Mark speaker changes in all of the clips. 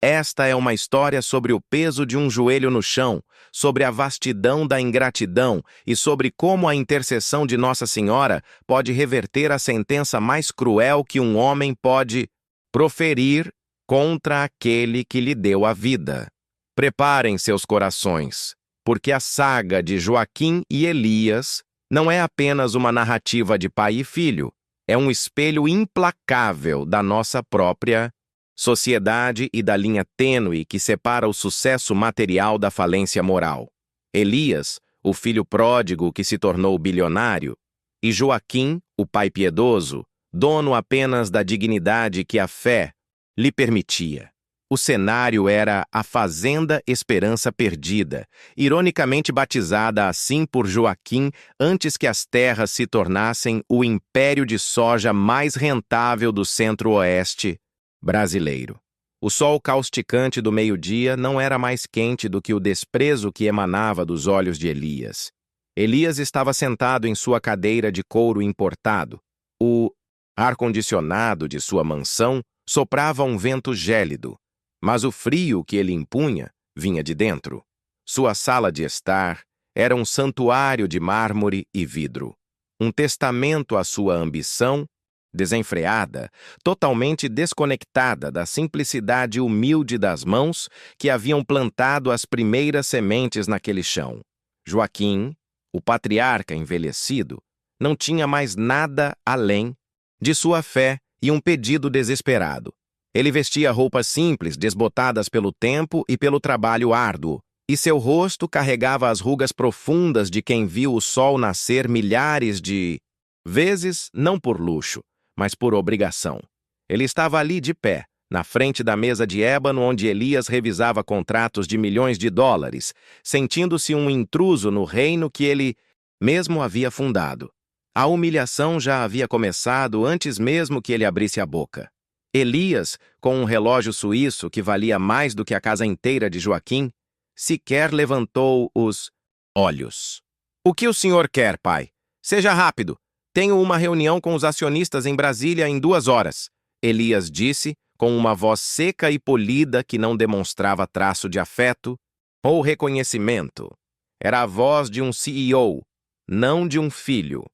Speaker 1: Esta é uma história sobre o peso de um joelho no chão, sobre a vastidão da ingratidão e sobre como a intercessão de Nossa Senhora pode reverter a sentença mais cruel que um homem pode proferir contra aquele que lhe deu a vida. Preparem seus corações, porque a saga de Joaquim e Elias não é apenas uma narrativa de pai e filho, é um espelho implacável da nossa própria sociedade e da linha tênue que separa o sucesso material da falência moral. Elias, o filho pródigo que se tornou bilionário, e Joaquim, o pai piedoso, dono apenas da dignidade que a fé lhe permitia. O cenário era a Fazenda Esperança Perdida, ironicamente batizada assim por Joaquim antes que as terras se tornassem o império de soja mais rentável do centro-oeste brasileiro. O sol causticante do meio-dia não era mais quente do que o desprezo que emanava dos olhos de Elias. Elias estava sentado em sua cadeira de couro importado. O ar-condicionado de sua mansão soprava um vento gélido, mas o frio que ele impunha vinha de dentro. Sua sala de estar era um santuário de mármore e vidro, um testamento à sua ambição desenfreada, totalmente desconectada da simplicidade humilde das mãos que haviam plantado as primeiras sementes naquele chão. Joaquim, o patriarca envelhecido, não tinha mais nada além de sua fé e um pedido desesperado. Ele vestia roupas simples, desbotadas pelo tempo e pelo trabalho árduo, e seu rosto carregava as rugas profundas de quem viu o sol nascer milhares de vezes, não por luxo, mas por obrigação. Ele estava ali de pé, na frente da mesa de ébano onde Elias revisava contratos de milhões de dólares, sentindo-se um intruso no reino que ele mesmo havia fundado. A humilhação já havia começado antes mesmo que ele abrisse a boca. Elias, com um relógio suíço que valia mais do que a casa inteira de Joaquim, sequer levantou os olhos. "O que o senhor quer, pai? Seja rápido. Tenho uma reunião com os acionistas em Brasília em 2 horas", Elias disse, com uma voz seca e polida que não demonstrava traço de afeto ou reconhecimento. Era a voz de um CEO, não de um filho.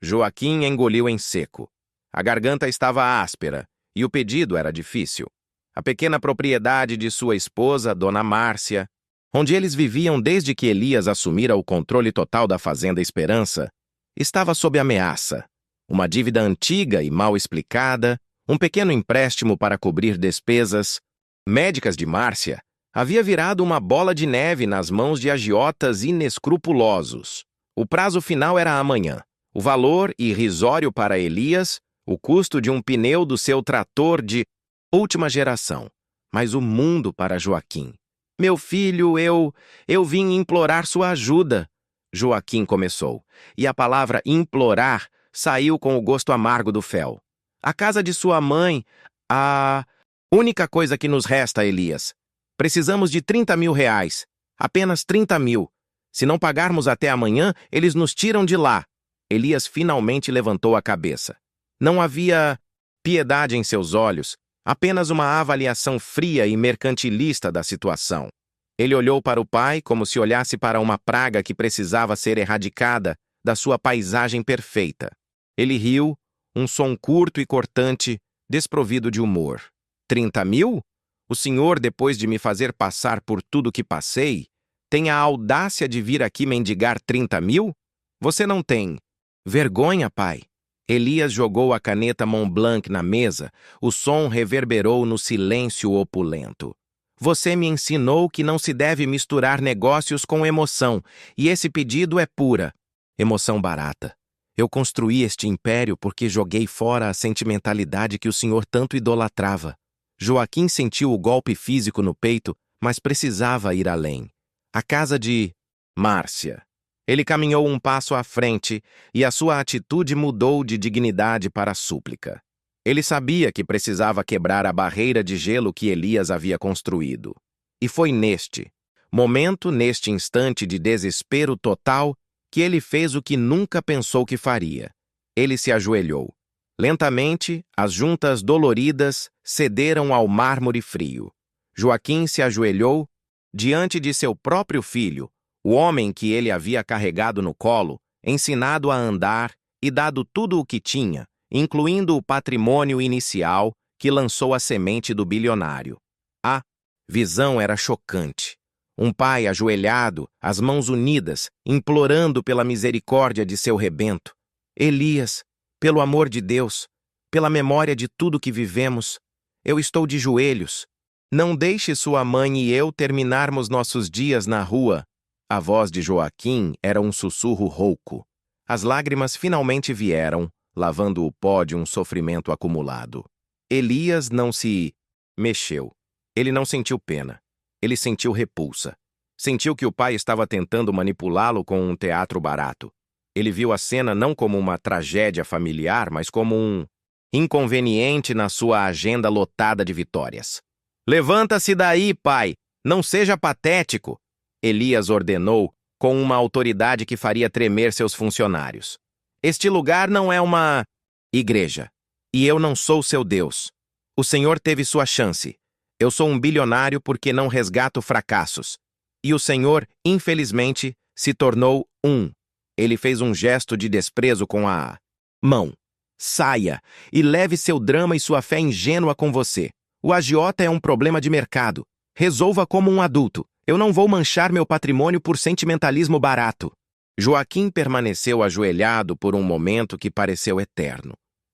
Speaker 1: Joaquim engoliu em seco. A garganta estava áspera e o pedido era difícil. A pequena propriedade de sua esposa, Dona Márcia, onde eles viviam desde que Elias assumira o controle total da Fazenda Esperança, estava sob ameaça. Uma dívida antiga e mal explicada, um pequeno empréstimo para cobrir despesas médicas de Márcia, havia virado uma bola de neve nas mãos de agiotas inescrupulosos. O prazo final era amanhã. O valor irrisório para Elias, o custo de um pneu do seu trator de última geração. Mas o mundo para Joaquim. "Meu filho, eu vim implorar sua ajuda", Joaquim começou, e a palavra implorar saiu com o gosto amargo do fel. "A casa de sua mãe, a única coisa que nos resta, Elias. Precisamos de 30 mil reais. Apenas 30 mil. Se não pagarmos até amanhã, eles nos tiram de lá." Elias finalmente levantou a cabeça. Não havia piedade em seus olhos, apenas uma avaliação fria e mercantilista da situação. Ele olhou para o pai como se olhasse para uma praga que precisava ser erradicada da sua paisagem perfeita. Ele riu, um som curto e cortante, desprovido de humor. 30 mil? O senhor, depois de me fazer passar por tudo que passei, tem a audácia de vir aqui mendigar 30 mil? Você não tem vergonha, pai?" Elias jogou a caneta Montblanc na mesa, o som reverberou no silêncio opulento. "Você me ensinou que não se deve misturar negócios com emoção, e esse pedido é pura emoção barata. Eu construí este império porque joguei fora a sentimentalidade que o senhor tanto idolatrava." Joaquim sentiu o golpe físico no peito, mas precisava ir além. A casa de Márcia. Ele caminhou um passo à frente e a sua atitude mudou de dignidade para súplica. Ele sabia que precisava quebrar a barreira de gelo que Elias havia construído. E foi neste momento, neste instante de desespero total, que ele fez o que nunca pensou que faria. Ele se ajoelhou. Lentamente, as juntas doloridas cederam ao mármore frio. Joaquim se ajoelhou diante de seu próprio filho, o homem que ele havia carregado no colo, ensinado a andar e dado tudo o que tinha, incluindo o patrimônio inicial que lançou a semente do bilionário. A visão era chocante. Um pai ajoelhado, as mãos unidas, implorando pela misericórdia de seu rebento. Elias, pelo amor de Deus, pela memória de tudo que vivemos, eu estou de joelhos. Não deixe sua mãe e eu terminarmos nossos dias na rua. A voz de Joaquim era um sussurro rouco. As lágrimas finalmente vieram, lavando o pó de um sofrimento acumulado. Elias não se mexeu. Ele não sentiu pena. Ele sentiu repulsa. Sentiu que o pai estava tentando manipulá-lo com um teatro barato. Ele viu a cena não como uma tragédia familiar, mas como um inconveniente na sua agenda lotada de vitórias. Levanta-se daí, pai! Não seja patético! Elias ordenou, com uma autoridade que faria tremer seus funcionários. Este lugar não é uma igreja. E eu não sou seu Deus. O Senhor teve sua chance. Eu sou um bilionário porque não resgato fracassos. E o Senhor, infelizmente, se tornou um. Ele fez um gesto de desprezo com a mão. Saia e leve seu drama e sua fé ingênua com você. O agiota é um problema de mercado. Resolva como um adulto. Eu não vou manchar meu patrimônio por sentimentalismo barato. Joaquim permaneceu ajoelhado por um momento que pareceu eterno.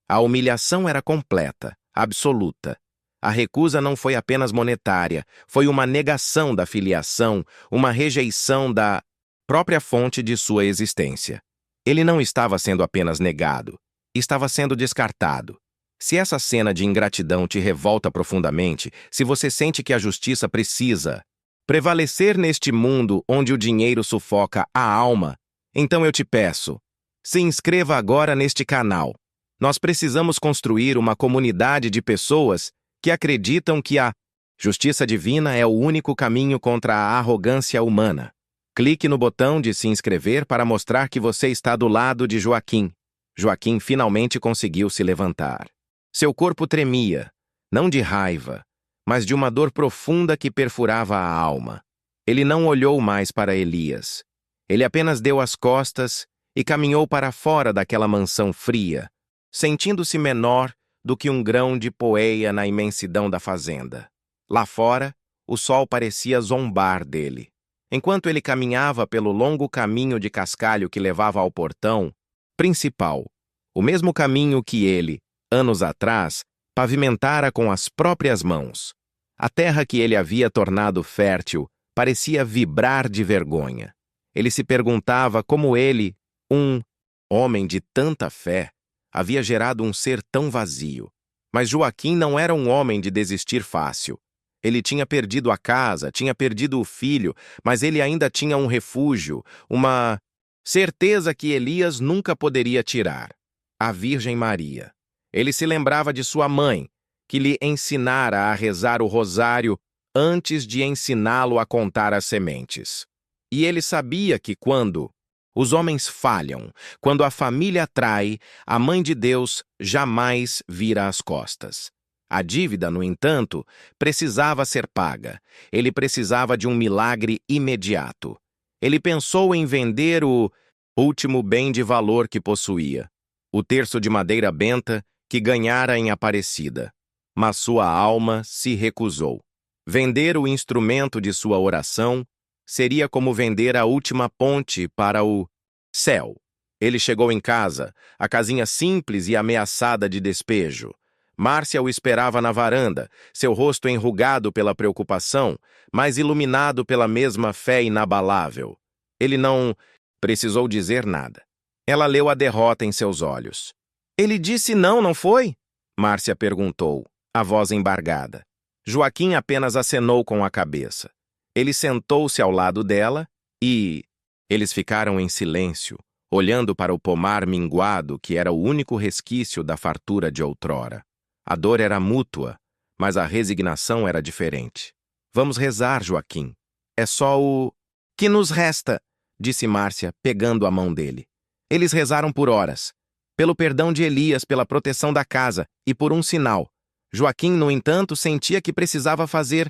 Speaker 1: A humilhação era completa, absoluta. A recusa não foi apenas monetária, foi uma negação da filiação, uma rejeição da própria fonte de sua existência. Ele não estava sendo apenas negado, estava sendo descartado. Se essa cena de ingratidão te revolta profundamente, se você sente que a justiça precisa prevalecer neste mundo onde o dinheiro sufoca a alma, então eu te peço, se inscreva agora neste canal. Nós precisamos construir uma comunidade de pessoas que acreditam que a justiça divina é o único caminho contra a arrogância humana. Clique no botão de se inscrever para mostrar que você está do lado de Joaquim. Joaquim finalmente conseguiu se levantar. Seu corpo tremia, não de raiva, mas de uma dor profunda que perfurava a alma. Ele não olhou mais para Elias. Ele apenas deu as costas e caminhou para fora daquela mansão fria, sentindo-se menor do que um grão de poeira na imensidão da fazenda. Lá fora, o sol parecia zombar dele. Enquanto ele caminhava pelo longo caminho de cascalho que levava ao portão principal, o mesmo caminho que ele, anos atrás, pavimentara com as próprias mãos. A terra que ele havia tornado fértil parecia vibrar de vergonha. Ele se perguntava como ele, um homem de tanta fé, havia gerado um ser tão vazio. Mas Joaquim não era um homem de desistir fácil. Ele tinha perdido a casa, tinha perdido o filho, mas ele ainda tinha um refúgio, uma certeza que Elias nunca poderia tirar. A Virgem Maria. Ele se lembrava de sua mãe, que lhe ensinara a rezar o rosário antes de ensiná-lo a contar as sementes. E ele sabia que quando os homens falham, quando a família trai, a Mãe de Deus jamais vira as costas. A dívida, no entanto, precisava ser paga. Ele precisava de um milagre imediato. Ele pensou em vender o último bem de valor que possuía, o terço de madeira benta que ganhara em Aparecida. Mas sua alma se recusou. Vender o instrumento de sua oração seria como vender a última ponte para o céu. Ele chegou em casa, a casinha simples e ameaçada de despejo. Márcia o esperava na varanda, seu rosto enrugado pela preocupação, mas iluminado pela mesma fé inabalável. Ele não precisou dizer nada. Ela leu a derrota em seus olhos. Ele disse não, não foi? Márcia perguntou, a voz embargada. Joaquim apenas acenou com a cabeça. Ele sentou-se ao lado dela e eles ficaram em silêncio, olhando para o pomar minguado que era o único resquício da fartura de outrora. A dor era mútua, mas a resignação era diferente. Vamos rezar, Joaquim. É só o que nos resta, disse Márcia, pegando a mão dele. Eles rezaram por horas, pelo perdão de Elias, pela proteção da casa e por um sinal. Joaquim, no entanto, sentia que precisava fazer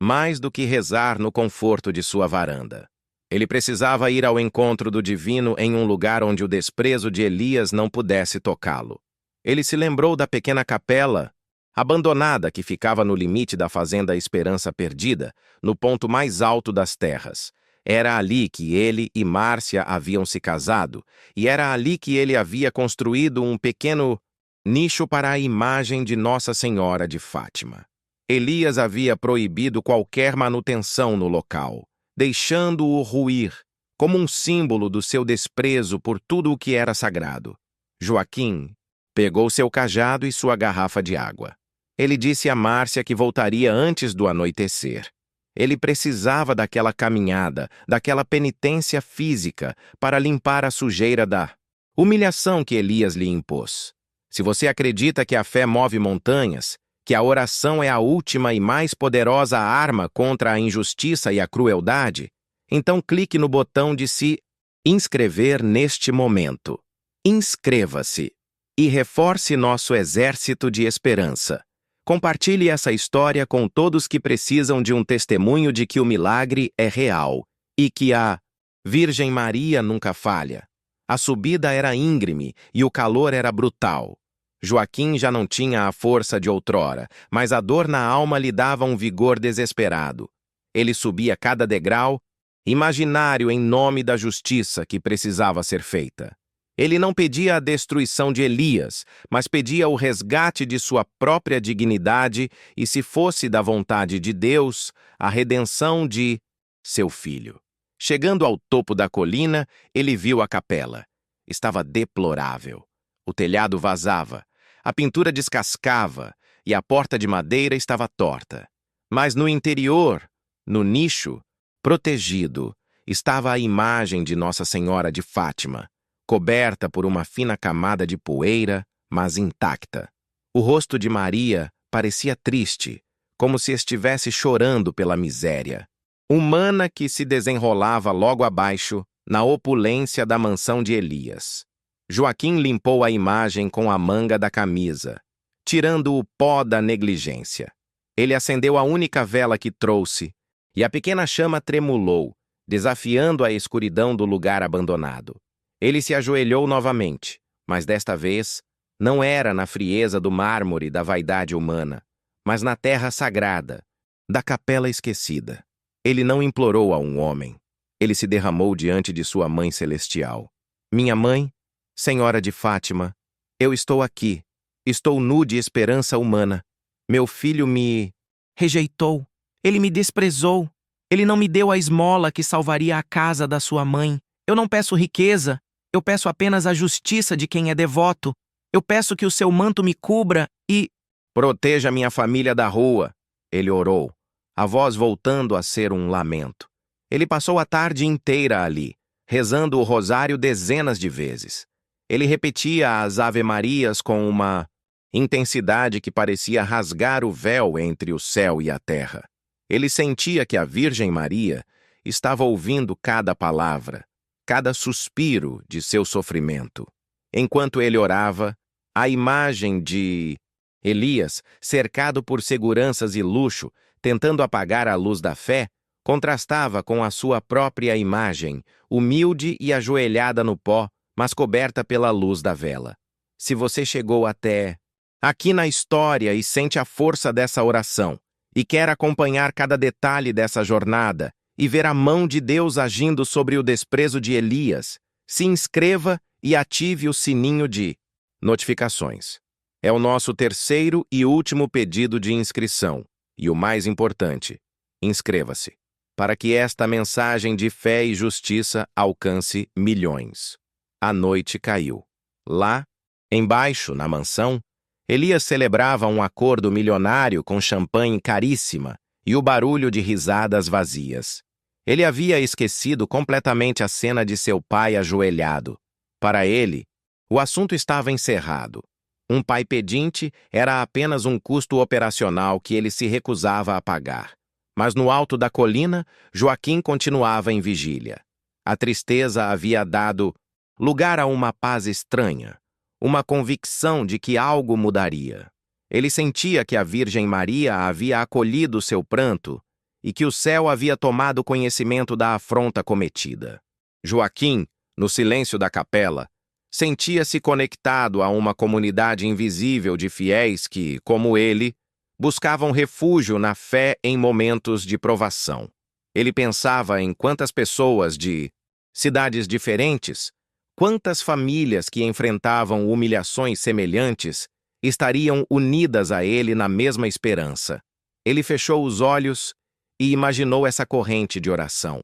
Speaker 1: mais do que rezar no conforto de sua varanda. Ele precisava ir ao encontro do divino em um lugar onde o desprezo de Elias não pudesse tocá-lo. Ele se lembrou da pequena capela abandonada que ficava no limite da fazenda Esperança Perdida, no ponto mais alto das terras. Era ali que ele e Márcia haviam se casado, e era ali que ele havia construído um pequeno nicho para a imagem de Nossa Senhora de Fátima. Elias havia proibido qualquer manutenção no local, deixando-o ruir, como um símbolo do seu desprezo por tudo o que era sagrado. Joaquim pegou seu cajado e sua garrafa de água. Ele disse a Márcia que voltaria antes do anoitecer. Ele precisava daquela caminhada, daquela penitência física para limpar a sujeira da humilhação que Elias lhe impôs. Se você acredita que a fé move montanhas, que a oração é a última e mais poderosa arma contra a injustiça e a crueldade, então clique no botão de se inscrever neste momento. Inscreva-se e reforce nosso exército de esperança. Compartilhe essa história com todos que precisam de um testemunho de que o milagre é real e que a Virgem Maria nunca falha. A subida era íngreme e o calor era brutal. Joaquim já não tinha a força de outrora, mas a dor na alma lhe dava um vigor desesperado. Ele subia cada degrau, imaginário em nome da justiça que precisava ser feita. Ele não pedia a destruição de Elias, mas pedia o resgate de sua própria dignidade e, se fosse da vontade de Deus, a redenção de seu filho. Chegando ao topo da colina, ele viu a capela. Estava deplorável. O telhado vazava, a pintura descascava e a porta de madeira estava torta. Mas no interior, no nicho, protegido, estava a imagem de Nossa Senhora de Fátima, coberta por uma fina camada de poeira, mas intacta. O rosto de Maria parecia triste, como se estivesse chorando pela miséria humana que se desenrolava logo abaixo, na opulência da mansão de Elias. Joaquim limpou a imagem com a manga da camisa, tirando o pó da negligência. Ele acendeu a única vela que trouxe, e a pequena chama tremulou, desafiando a escuridão do lugar abandonado. Ele se ajoelhou novamente, mas desta vez não era na frieza do mármore da vaidade humana, mas na terra sagrada, da capela esquecida. Ele não implorou a um homem. Ele se derramou diante de sua mãe celestial. Minha mãe, Senhora de Fátima, eu estou aqui. Estou nu de esperança humana. Meu filho me rejeitou. Ele me desprezou. Ele não me deu a esmola que salvaria a casa da sua mãe. Eu não peço riqueza. Eu peço apenas a justiça de quem é devoto. Eu peço que o seu manto me cubra e proteja minha família da rua. Ele orou, a voz voltando a ser um lamento. Ele passou a tarde inteira ali, rezando o rosário dezenas de vezes. Ele repetia as Ave-Marias com uma intensidade que parecia rasgar o véu entre o céu e a terra. Ele sentia que a Virgem Maria estava ouvindo cada palavra, cada suspiro de seu sofrimento. Enquanto ele orava, a imagem de Elias, cercado por seguranças e luxo, tentando apagar a luz da fé, contrastava com a sua própria imagem, humilde e ajoelhada no pó, mas coberta pela luz da vela. Se você chegou até aqui na história e sente a força dessa oração, e quer acompanhar cada detalhe dessa jornada, e ver a mão de Deus agindo sobre o desprezo de Elias, se inscreva e ative o sininho de notificações. É o nosso terceiro e último pedido de inscrição. E o mais importante, inscreva-se, para que esta mensagem de fé e justiça alcance milhões. A noite caiu. Lá, embaixo, na mansão, Elias celebrava um acordo milionário com champanhe caríssima e o barulho de risadas vazias. Ele havia esquecido completamente a cena de seu pai ajoelhado. Para ele, o assunto estava encerrado. Um pai pedinte era apenas um custo operacional que ele se recusava a pagar. Mas no alto da colina, Joaquim continuava em vigília. A tristeza havia dado lugar a uma paz estranha, uma convicção de que algo mudaria. Ele sentia que a Virgem Maria havia acolhido seu pranto e que o céu havia tomado conhecimento da afronta cometida. Joaquim, no silêncio da capela, sentia-se conectado a uma comunidade invisível de fiéis que, como ele, buscavam refúgio na fé em momentos de provação. Ele pensava em quantas pessoas de cidades diferentes, quantas famílias que enfrentavam humilhações semelhantes estariam unidas a ele na mesma esperança. Ele fechou os olhos e imaginou essa corrente de oração.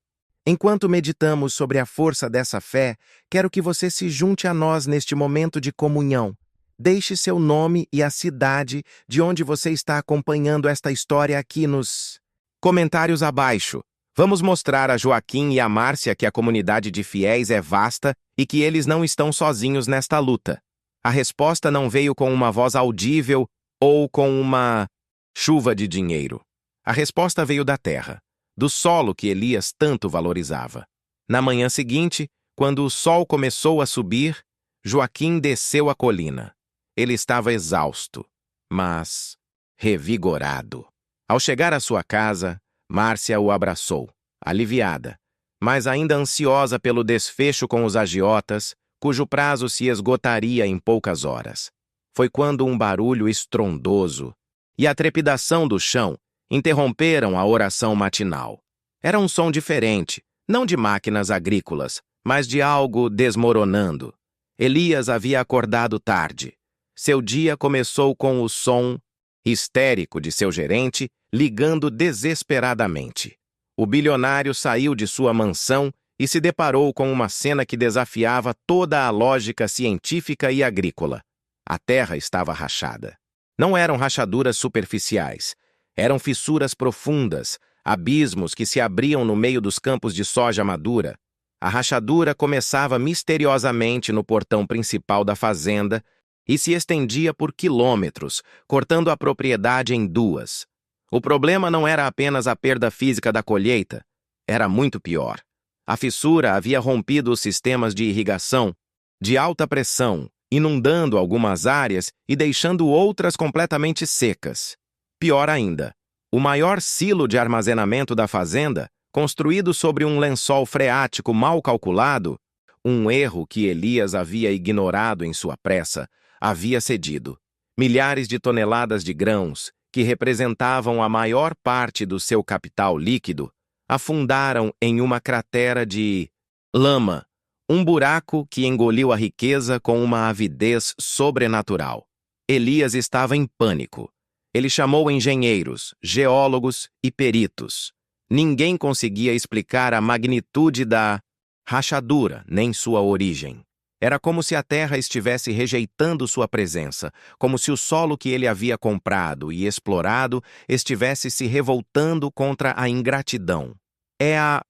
Speaker 1: Enquanto meditamos sobre a força dessa fé, quero que você se junte a nós neste momento de comunhão. Deixe seu nome e a cidade de onde você está acompanhando esta história aqui nos comentários abaixo. Vamos mostrar a Joaquim e a Márcia que a comunidade de fiéis é vasta e que eles não estão sozinhos nesta luta. A resposta não veio com uma voz audível ou com uma chuva de dinheiro. A resposta veio da terra, do solo que Elias tanto valorizava. Na manhã seguinte, quando o sol começou a subir, Joaquim desceu a colina. Ele estava exausto, mas revigorado. Ao chegar à sua casa, Márcia o abraçou, aliviada, mas ainda ansiosa pelo desfecho com os agiotas, cujo prazo se esgotaria em poucas horas. Foi quando um barulho estrondoso e a trepidação do chão interromperam a oração matinal. Era um som diferente, não de máquinas agrícolas, mas de algo desmoronando. Elias havia acordado tarde. Seu dia começou com o som histérico de seu gerente ligando desesperadamente. O bilionário saiu de sua mansão e se deparou com uma cena que desafiava toda a lógica científica e agrícola. A terra estava rachada. Não eram rachaduras superficiais. Eram fissuras profundas, abismos que se abriam no meio dos campos de soja madura. A rachadura começava misteriosamente no portão principal da fazenda e se estendia por quilômetros, cortando a propriedade em duas. O problema não era apenas a perda física da colheita, era muito pior. A fissura havia rompido os sistemas de irrigação de alta pressão, inundando algumas áreas e deixando outras completamente secas. Pior ainda, o maior silo de armazenamento da fazenda, construído sobre um lençol freático mal calculado, um erro que Elias havia ignorado em sua pressa, havia cedido. Milhares de toneladas de grãos, que representavam a maior parte do seu capital líquido, afundaram em uma cratera de lama, um buraco que engoliu a riqueza com uma avidez sobrenatural. Elias estava em pânico. Ele chamou engenheiros, geólogos e peritos. Ninguém conseguia explicar a magnitude da rachadura, nem sua origem. Era como se a terra estivesse rejeitando sua presença, como se o solo que ele havia comprado e explorado estivesse se revoltando contra a ingratidão. É a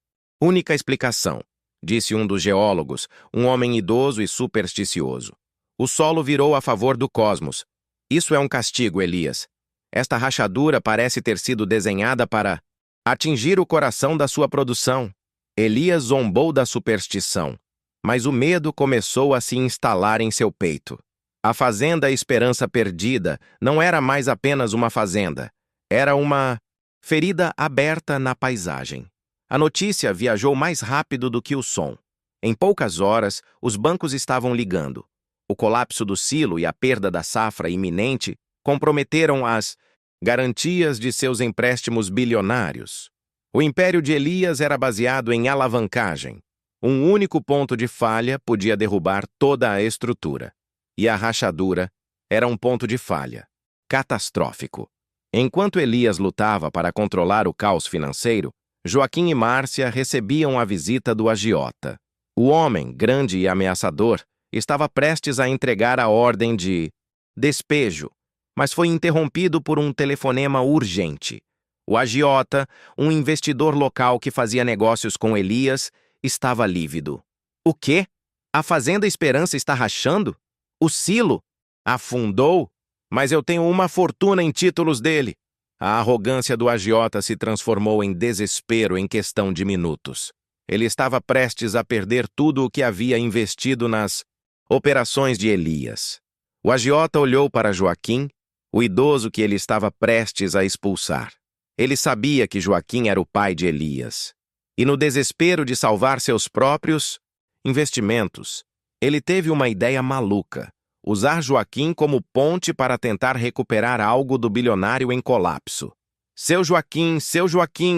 Speaker 1: única explicação, disse um dos geólogos, um homem idoso e supersticioso. O solo virou a favor do cosmos. Isso é um castigo, Elias. Esta rachadura parece ter sido desenhada para atingir o coração da sua produção. Elias zombou da superstição. Mas o medo começou a se instalar em seu peito. A fazenda Esperança Perdida não era mais apenas uma fazenda. Era uma ferida aberta na paisagem. A notícia viajou mais rápido do que o som. Em poucas horas, os bancos estavam ligando. O colapso do silo e a perda da safra iminente comprometeram as garantias de seus empréstimos bilionários. O império de Elias era baseado em alavancagem. Um único ponto de falha podia derrubar toda a estrutura. E a rachadura era um ponto de falha, catastrófico. Enquanto Elias lutava para controlar o caos financeiro, Joaquim e Márcia recebiam a visita do agiota. O homem, grande e ameaçador, estava prestes a entregar a ordem de despejo, mas foi interrompido por um telefonema urgente. O agiota, um investidor local que fazia negócios com Elias, estava lívido. O quê? A Fazenda Esperança está rachando? O silo afundou? Mas eu tenho uma fortuna em títulos dele. A arrogância do agiota se transformou em desespero em questão de minutos. Ele estava prestes a perder tudo o que havia investido nas operações de Elias. O agiota olhou para Joaquim, o idoso que ele estava prestes a expulsar. Ele sabia que Joaquim era o pai de Elias. E no desespero de salvar seus próprios investimentos, ele teve uma ideia maluca: usar Joaquim como ponte para tentar recuperar algo do bilionário em colapso. Seu Joaquim,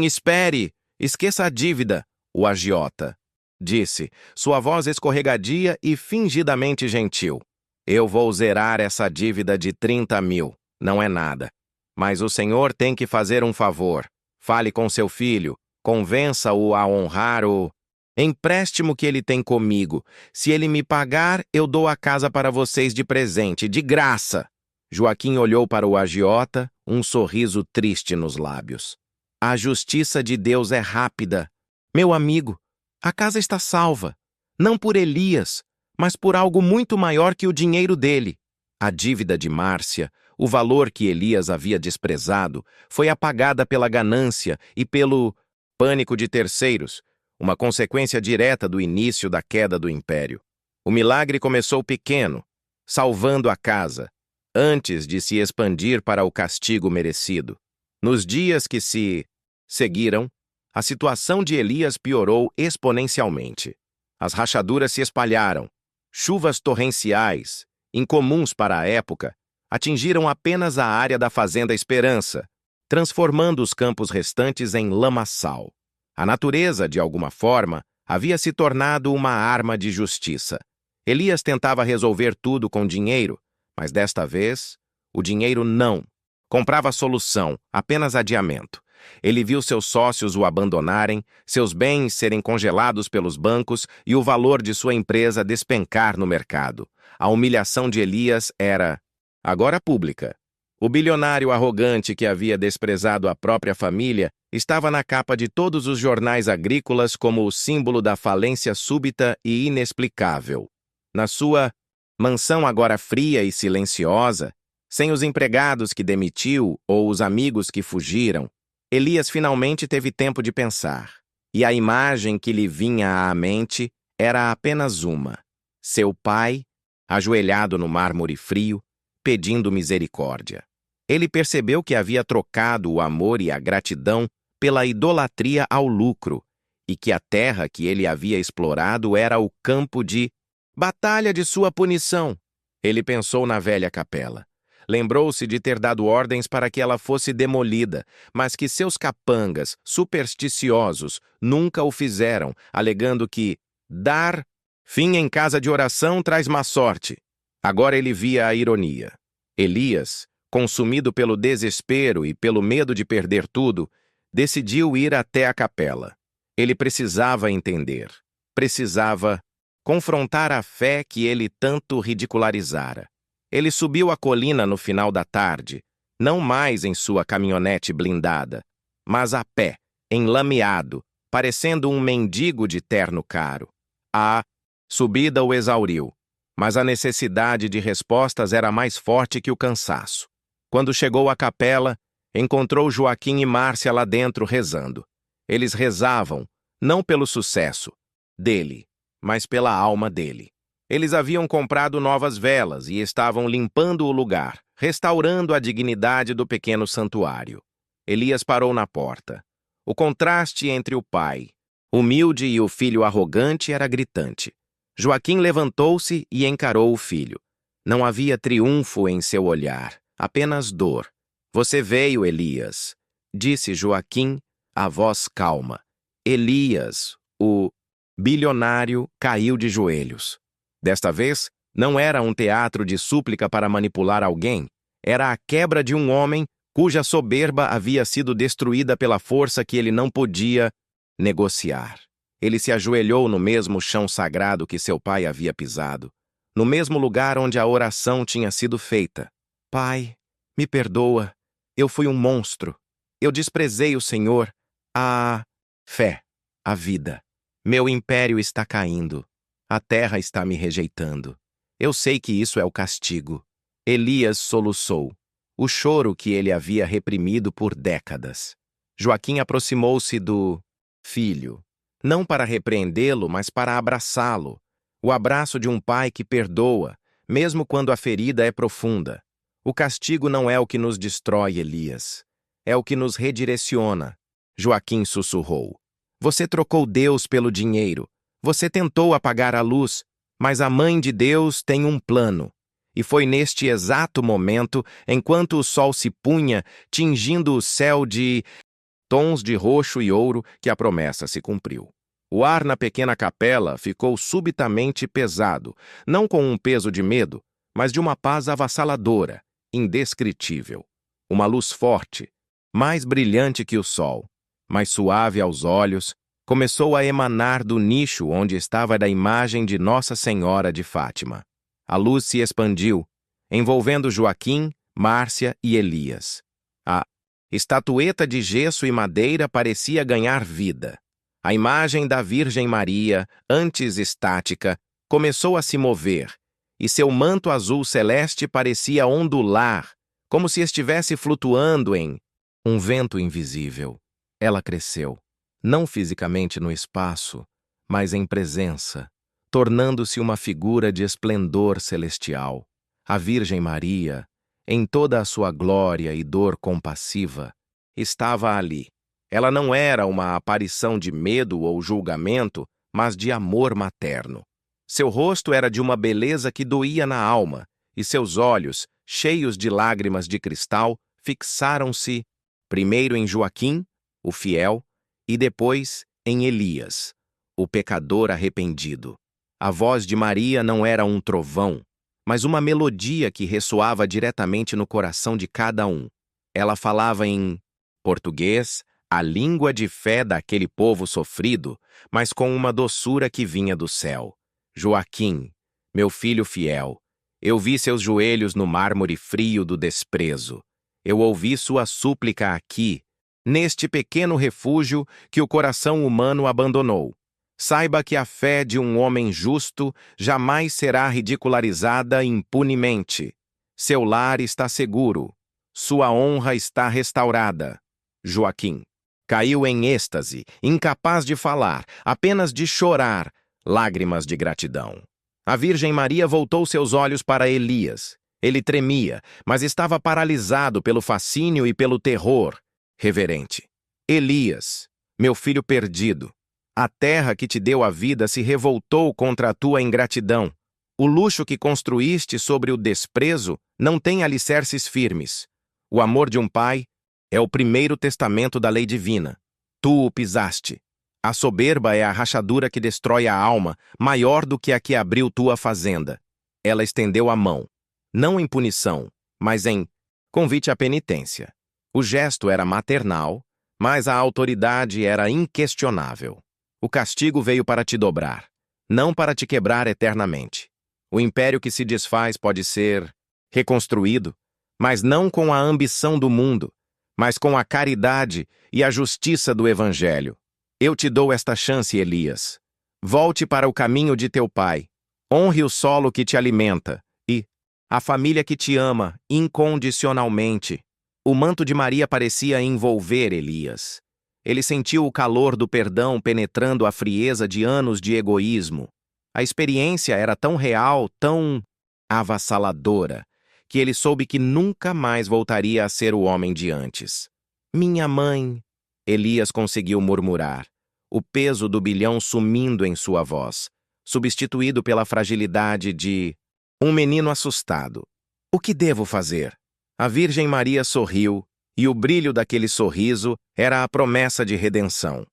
Speaker 1: espere! Esqueça a dívida, o agiota disse, sua voz escorregadia e fingidamente gentil. Eu vou zerar essa dívida de 30 mil, não é nada. Mas o senhor tem que fazer um favor. Fale com seu filho, convença-o a honrar o empréstimo que ele tem comigo. Se ele me pagar, eu dou a casa para vocês de presente, de graça. Joaquim olhou para o agiota, um sorriso triste nos lábios. A justiça de Deus é rápida. Meu amigo, a casa está salva, não por Elias, mas por algo muito maior que o dinheiro dele. A dívida de Márcia, o valor que Elias havia desprezado, foi apagada pela ganância e pelo pânico de terceiros, uma consequência direta do início da queda do império. O milagre começou pequeno, salvando a casa, antes de se expandir para o castigo merecido. Nos dias que se seguiram, a situação de Elias piorou exponencialmente. As rachaduras se espalharam. Chuvas torrenciais, incomuns para a época, atingiram apenas a área da Fazenda Esperança, transformando os campos restantes em lamaçal. A natureza, de alguma forma, havia se tornado uma arma de justiça. Elias tentava resolver tudo com dinheiro, mas desta vez, o dinheiro não comprava solução, apenas adiamento. Ele viu seus sócios o abandonarem, seus bens serem congelados pelos bancos e o valor de sua empresa despencar no mercado. A humilhação de Elias era, agora pública. O bilionário arrogante que havia desprezado a própria família estava na capa de todos os jornais agrícolas como o símbolo da falência súbita e inexplicável. Na sua mansão agora fria e silenciosa, sem os empregados que demitiu ou os amigos que fugiram, Elias finalmente teve tempo de pensar, e a imagem que lhe vinha à mente era apenas uma: seu pai, ajoelhado no mármore frio, pedindo misericórdia. Ele percebeu que havia trocado o amor e a gratidão pela idolatria ao lucro, e que a terra que ele havia explorado era o campo de batalha de sua punição. Ele pensou na velha capela. Lembrou-se de ter dado ordens para que ela fosse demolida, mas que seus capangas, supersticiosos, nunca o fizeram, alegando que dar fim em casa de oração traz má sorte. Agora ele via a ironia. Elias, consumido pelo desespero e pelo medo de perder tudo, decidiu ir até a capela. Ele precisava entender. Precisava confrontar a fé que ele tanto ridicularizara. Ele subiu a colina no final da tarde, não mais em sua caminhonete blindada, mas a pé, enlameado, parecendo um mendigo de terno caro. A subida o exauriu, mas a necessidade de respostas era mais forte que o cansaço. Quando chegou à capela, encontrou Joaquim e Márcia lá dentro rezando. Eles rezavam, não pelo sucesso dele, mas pela alma dele. Eles haviam comprado novas velas e estavam limpando o lugar, restaurando a dignidade do pequeno santuário. Elias parou na porta. O contraste entre o pai, humilde, e o filho arrogante era gritante. Joaquim levantou-se e encarou o filho. Não havia triunfo em seu olhar, apenas dor. Você veio, Elias, disse Joaquim, a voz calma. Elias, o bilionário, caiu de joelhos. Desta vez, não era um teatro de súplica para manipular alguém, era a quebra de um homem cuja soberba havia sido destruída pela força que ele não podia negociar. Ele se ajoelhou no mesmo chão sagrado que seu pai havia pisado, no mesmo lugar onde a oração tinha sido feita. Pai, me perdoa, eu fui um monstro. Eu desprezei o Senhor, a fé, a vida. Meu império está caindo. A terra está me rejeitando. Eu sei que isso é o castigo. Elias soluçou, o choro que ele havia reprimido por décadas. Joaquim aproximou-se do filho, não para repreendê-lo, mas para abraçá-lo. O abraço de um pai que perdoa, mesmo quando a ferida é profunda. O castigo não é o que nos destrói, Elias. é o que nos redireciona. Joaquim sussurrou. Você trocou Deus pelo dinheiro. Você tentou apagar a luz, mas a Mãe de Deus tem um plano. E foi neste exato momento, enquanto o sol se punha, tingindo o céu de tons de roxo e ouro, que a promessa se cumpriu. O ar na pequena capela ficou subitamente pesado, não com um peso de medo, mas de uma paz avassaladora, indescritível. Uma luz forte, mais brilhante que o sol, mais suave aos olhos, começou a emanar do nicho onde estava a imagem de Nossa Senhora de Fátima. A luz se expandiu, envolvendo Joaquim, Márcia e Elias. A estatueta de gesso e madeira parecia ganhar vida. A imagem da Virgem Maria, antes estática, começou a se mover, e seu manto azul celeste parecia ondular, como se estivesse flutuando em um vento invisível. Ela cresceu, não fisicamente no espaço, mas em presença, tornando-se uma figura de esplendor celestial. A Virgem Maria, em toda a sua glória e dor compassiva, estava ali. Ela não era uma aparição de medo ou julgamento, mas de amor materno. Seu rosto era de uma beleza que doía na alma, e seus olhos, cheios de lágrimas de cristal, fixaram-se primeiro em Joaquim, o fiel, e depois em Elias, o pecador arrependido. A voz de Maria não era um trovão, mas uma melodia que ressoava diretamente no coração de cada um. Ela falava em português, a língua de fé daquele povo sofrido, mas com uma doçura que vinha do céu. Joaquim, meu filho fiel, eu vi seus joelhos no mármore frio do desprezo. Eu ouvi sua súplica aqui, neste pequeno refúgio que o coração humano abandonou. Saiba que a fé de um homem justo jamais será ridicularizada impunemente. Seu lar está seguro. Sua honra está restaurada. Joaquim caiu em êxtase, incapaz de falar, apenas de chorar, lágrimas de gratidão. A Virgem Maria voltou seus olhos para Elias. Ele tremia, mas estava paralisado pelo fascínio e pelo terror. Reverente. Elias, meu filho perdido, a terra que te deu a vida se revoltou contra a tua ingratidão. O luxo que construíste sobre o desprezo não tem alicerces firmes. O amor de um pai é o primeiro testamento da lei divina. Tu o pisaste. A soberba é a rachadura que destrói a alma, maior do que a que abriu tua fazenda. Ela estendeu a mão, não em punição, mas em convite à penitência. O gesto era maternal, mas a autoridade era inquestionável. O castigo veio para te dobrar, não para te quebrar eternamente. O império que se desfaz pode ser reconstruído, mas não com a ambição do mundo, mas com a caridade e a justiça do Evangelho. Eu te dou esta chance, Elias. Volte para o caminho de teu pai. Honre o solo que te alimenta e a família que te ama incondicionalmente. O manto de Maria parecia envolver Elias. Ele sentiu o calor do perdão penetrando a frieza de anos de egoísmo. A experiência era tão real, tão avassaladora, que ele soube que nunca mais voltaria a ser o homem de antes. Minha mãe, Elias conseguiu murmurar, o peso do bilhão sumindo em sua voz, substituído pela fragilidade de um menino assustado. O que devo fazer? A Virgem Maria sorriu, e o brilho daquele sorriso era a promessa de redenção.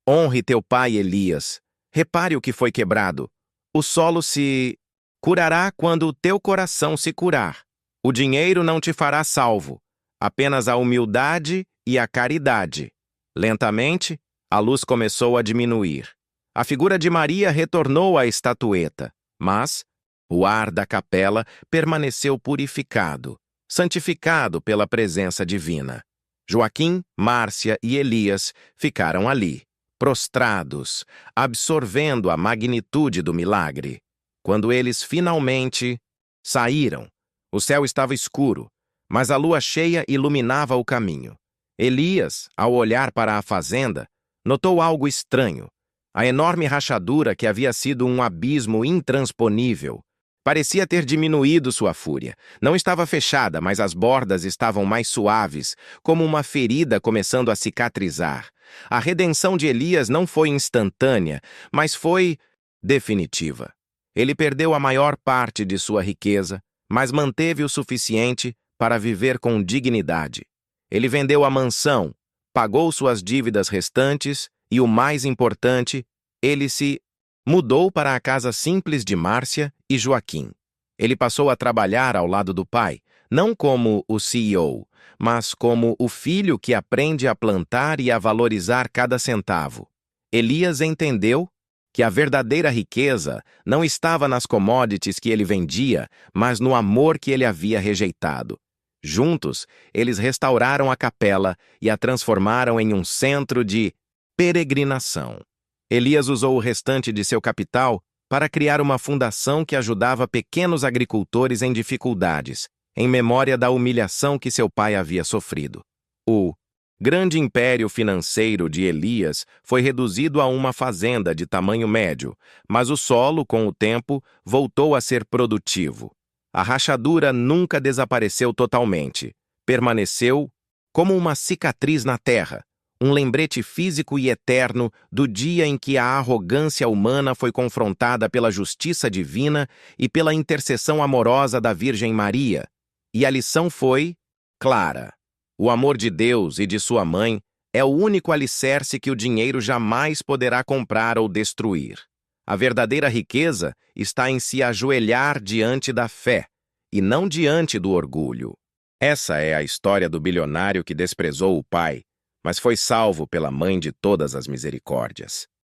Speaker 1: Honre teu pai, Elias. Repare o que foi quebrado. O solo se curará quando o teu coração se curar. O dinheiro não te fará salvo, apenas a humildade e a caridade. Lentamente, a luz começou a diminuir. A figura de Maria retornou à estatueta, mas o ar da capela permaneceu purificado, santificado pela presença divina. Joaquim, Márcia e Elias ficaram ali, prostrados, absorvendo a magnitude do milagre. Quando eles finalmente saíram, o céu estava escuro, mas a lua cheia iluminava o caminho. Elias, ao olhar para a fazenda, notou algo estranho. A enorme rachadura que havia sido um abismo intransponível Parecia ter diminuído sua fúria. Não estava fechada, mas as bordas estavam mais suaves, como uma ferida começando a cicatrizar. A redenção de Elias não foi instantânea, mas foi definitiva. Ele perdeu a maior parte de sua riqueza, mas manteve o suficiente para viver com dignidade. Ele vendeu a mansão, pagou suas dívidas restantes e, o mais importante, ele se mudou para a casa simples de Márcia e Joaquim. Ele passou a trabalhar ao lado do pai, não como o CEO, mas como o filho que aprende a plantar e a valorizar cada centavo. Elias entendeu que a verdadeira riqueza não estava nas commodities que ele vendia, mas no amor que ele havia rejeitado. Juntos, eles restauraram a capela e a transformaram em um centro de peregrinação. Elias usou o restante de seu capital para criar uma fundação que ajudava pequenos agricultores em dificuldades, em memória da humilhação que seu pai havia sofrido. O grande império financeiro de Elias foi reduzido a uma fazenda de tamanho médio, mas o solo, com o tempo, voltou a ser produtivo. A rachadura nunca desapareceu totalmente. Permaneceu como uma cicatriz na terra, um lembrete físico e eterno do dia em que a arrogância humana foi confrontada pela justiça divina e pela intercessão amorosa da Virgem Maria. E a lição foi clara. O amor de Deus e de sua mãe é o único alicerce que o dinheiro jamais poderá comprar ou destruir. A verdadeira riqueza está em se ajoelhar diante da fé, e não diante do orgulho. Essa é a história do bilionário que desprezou o pai, mas foi salvo pela mãe de todas as misericórdias.